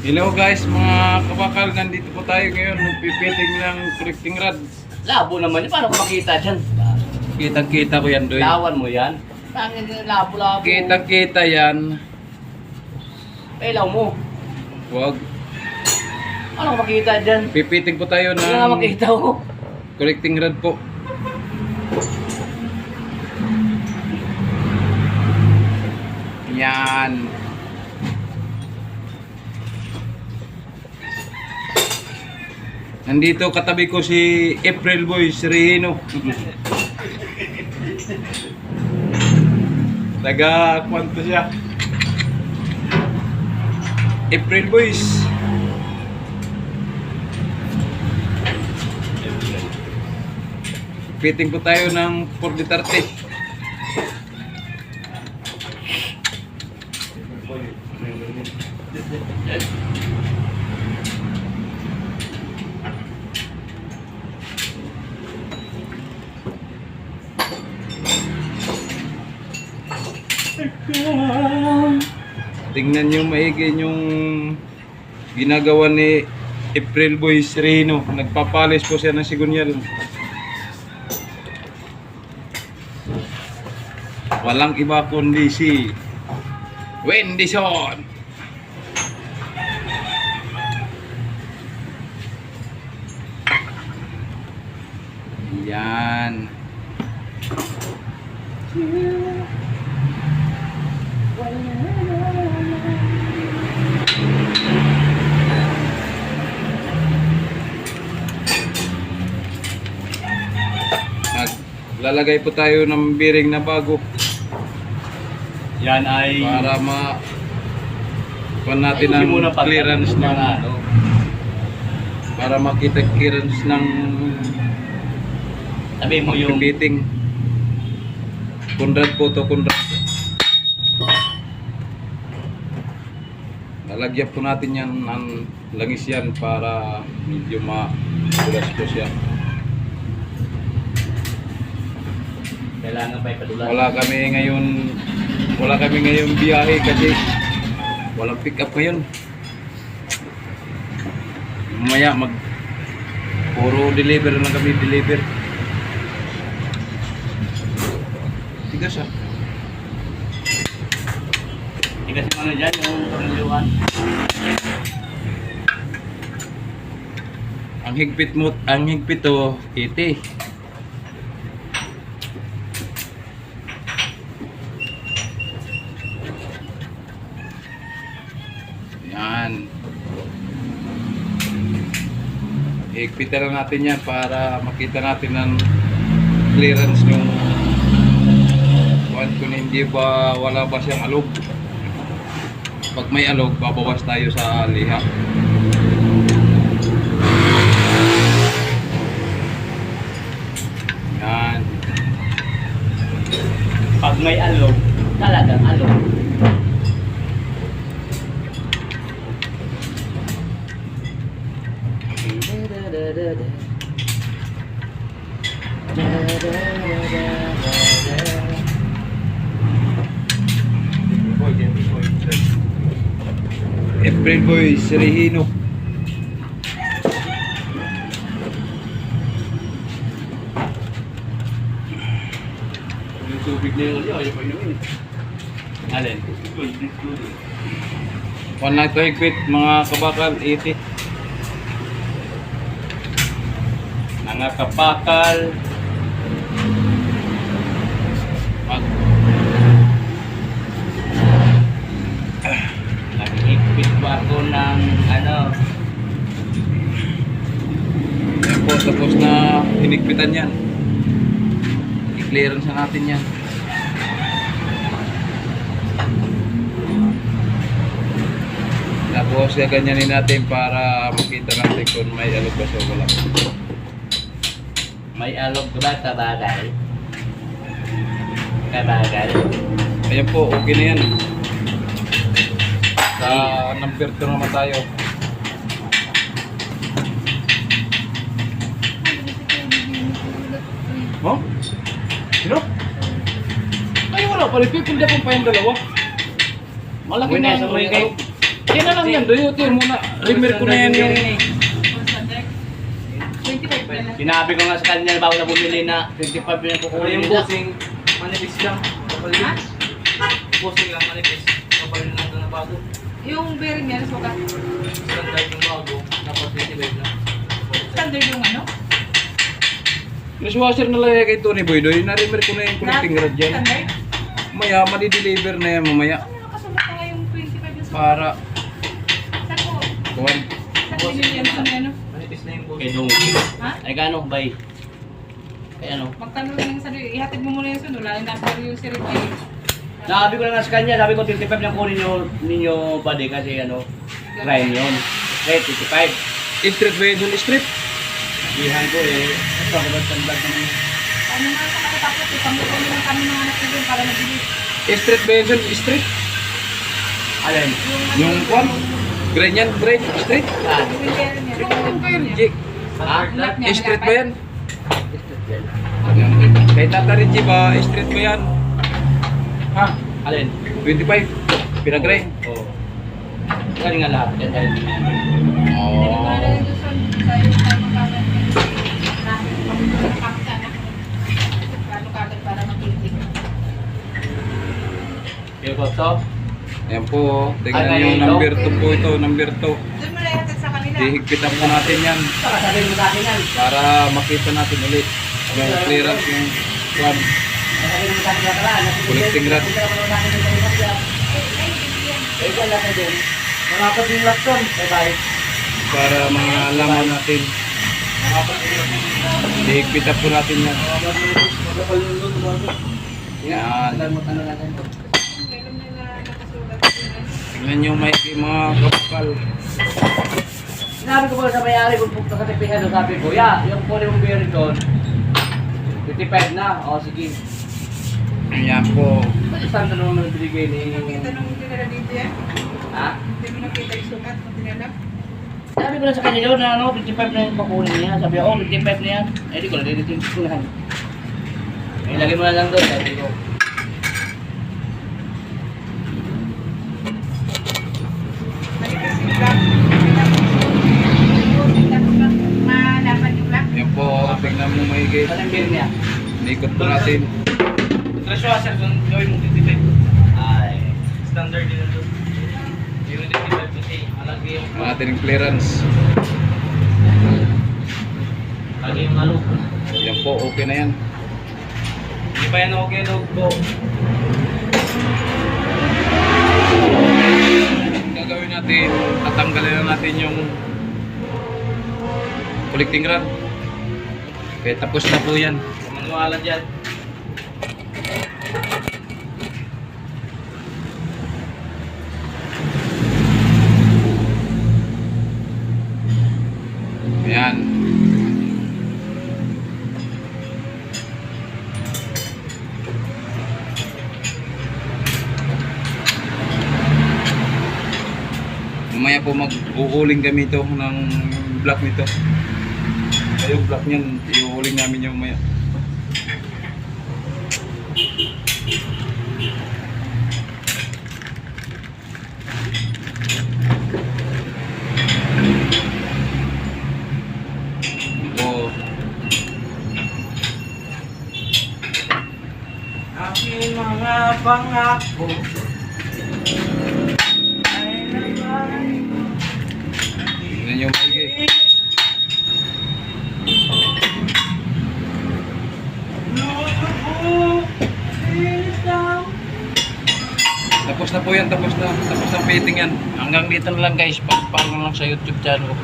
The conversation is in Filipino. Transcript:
Hello guys, mga kabakal, nandito po tayo ngayon, magpipiting ng connecting rod. Labo naman yun. Paano ko makita dyan? Kitang-kita ko yan, Doy. Lawan mo yan. Tangin yung labo-labo. Kitang-kita yan. Ilaw mo. Huwag. Paano ko makita dyan? Pipiting po tayo Hindi nga ng makita ko. connecting rod po. Yan. Nandito katabi ko si April Boys Rehino. Taga kwanto siya. April Boys. Fitting po tayo ng 40-30. Tingnan nyo maigi yung ginagawa ni April Boys Rehino. Nagpapalis po siya ng sigunyal. Walang iba kundi si Wendyson. Yan. Lalagay po tayo ng bearing na bago. Yan ay... Para natin ang clearance ng ano. Para makita clearance ng Sabi mo yung... pipiting. Kunrad po to, kunrad. Lalagyan po natin yan ng langis yan para medyo madulas po siya. Kailangan pa ipadulas. Wala kami ngayon biyahe kasi walang pick up ngayon. Mamaya puro deliver lang kami, deliver. Tigas ah. Tigas yung ano dyan, yung tornilyuhan. Ang higpit to, 80. Yan. Higpitan na natin yan para makita natin ang clearance yung kung hindi ba wala ba siyang alog. Pag may alog, babawas tayo sa liha. Yan. Pag may alog, talagang alog. April Boys Rehino. Yung tubig na yun, ayaw pa inumin. Alin? One night to higpit mga kabakal, 80. Mga kapakal. Nag-higpit po ako ng ano. Yan po, tapos na hinigpitan yan. I-clearance na natin yan. Tapos gaganyanin natin para makita natin kung may alog ba o wala. May alog ba tabagal? Kabagal? Ayan po, okay na yan. Sa number 2 naman tayo. Oh? Sino? Ay wala, palipipin na pa yung dalawa. Malaki Uy, na nasa mo yung kay... Yan na lang yan, doyot yun muna. Rimmer ko na yan yung... Standard. 25 na lang. Sinabi ko nga sa kanya bago na bumili na 25 na kukunin Yung nila. bossing, manipis lang. Kapalit. Ha? Bossing lang, manipis. Kapalit lang ito na bago. Yung bearing niya, sukat. Standard yung bago, dapat 25 lang. Standard yung ano? Dishwasher na lang kay Tony Boy doy. Na-rimmer ko na yung connecting rod dyan. Standard? Mamaya, madi-deliver na yan mamaya. Ano nakasulat na nga yung 25 yung sukat? Para... Saan ko? Kuwan. Saan binili yan sa ano? Manipis na yung Kay bossing. Dong. Ha? Ay kano, bay. Kay ano? Magtanong lang sa ihatid mo muna yung suno. Lalo na pero yung si Ricky. Sabi ko na nga sa kanya, sabi ko 25 lang kunin ninyo pwede kasi ano, grind yun. Right, 25. Street ba yun? Street? Bihan ko eh. Ito ako ba standard naman. Ano nga sa katapos, ipamukha mo lang kami ng anak ko doon para mabilis. Street ba yun? Street? Alin? Yung kwan? Grind yan? Grind? Street? Saan? Yung bearing niya. Yung kayo, Jake. Ha? Lock niya, Street ba yan? nilapay. Kay Tata Richie ba? Street ba yan? Ha? Alin? 25? Pinag-grind? Oo. Kani nga lahat. Yan tayo. Hindi mo nga lang yung son. Tayo magkagan. Nakakita na. Paano kagad para makilig. Kaya ko to? Ayan po, tingnan Ay, nyo, may number ilaw. 2 po ito, number 2. Doon mo na ihatid sa kanila. Hihigpitan po natin yan Saka sabihin mo sa akin yan. para makita natin ulit yung clearance yung kwan. Sabihin mo sa akin yan. Tara, Collecting rod. Eh, dyan lang kayo din. Malapad yung lakson. Bye-bye. Para mga alaman natin. Hihigpitan po natin yan. Magkapal yung doon, bago. Yan. Ano natin? Meron nila nakasulat yung ano. Tingnan nyo may mga kapal. Sinabi ko ba sa may-ari kung kakatipihan doon, sabi ko, yung kunin mong bearing doon, 55 na. O, sige. Ayan po. Saan na naman binigay ni... Nakita nung dinala dito yan. Ha? Hindi mo nakita yung sukat nung dinala. Sabi ko na sa kanya yun na ano, 55 na yung pakunin niya. Sabi ko, 55 na yan. Eh, di ko na dito yung sukunan. Eh, lagay mo na lang doon, sabi ko. Manipas yung black. Malapan yung black. Ayan po, tingnan mo maigi. Saan yung bearing niya? Ikot po natin. Dishwasher, doon gawin mong 25. Ay. Standard din na doon. Yung 25 kasi, malaki yung... Natin yung clearance. Lagi yung ano. Ayan po, okay na yan. Hindi pa yan okay, dog po. Gagawin natin, tatanggalin na natin yung collecting rod. Okay, tapos na po yan. Manualan dyan. Ayan. Mamaya po mag-uuling kami ito ng block nito. Yung block niyan, iuuling namin yung mamaya. Oh, Aking mga pangako ay naman. tingnan nyo maigi. Tapos na po yan, tapos na. Tapos na fitting yan. Hanggang dito na lang guys, pag lang sa YouTube channel ko.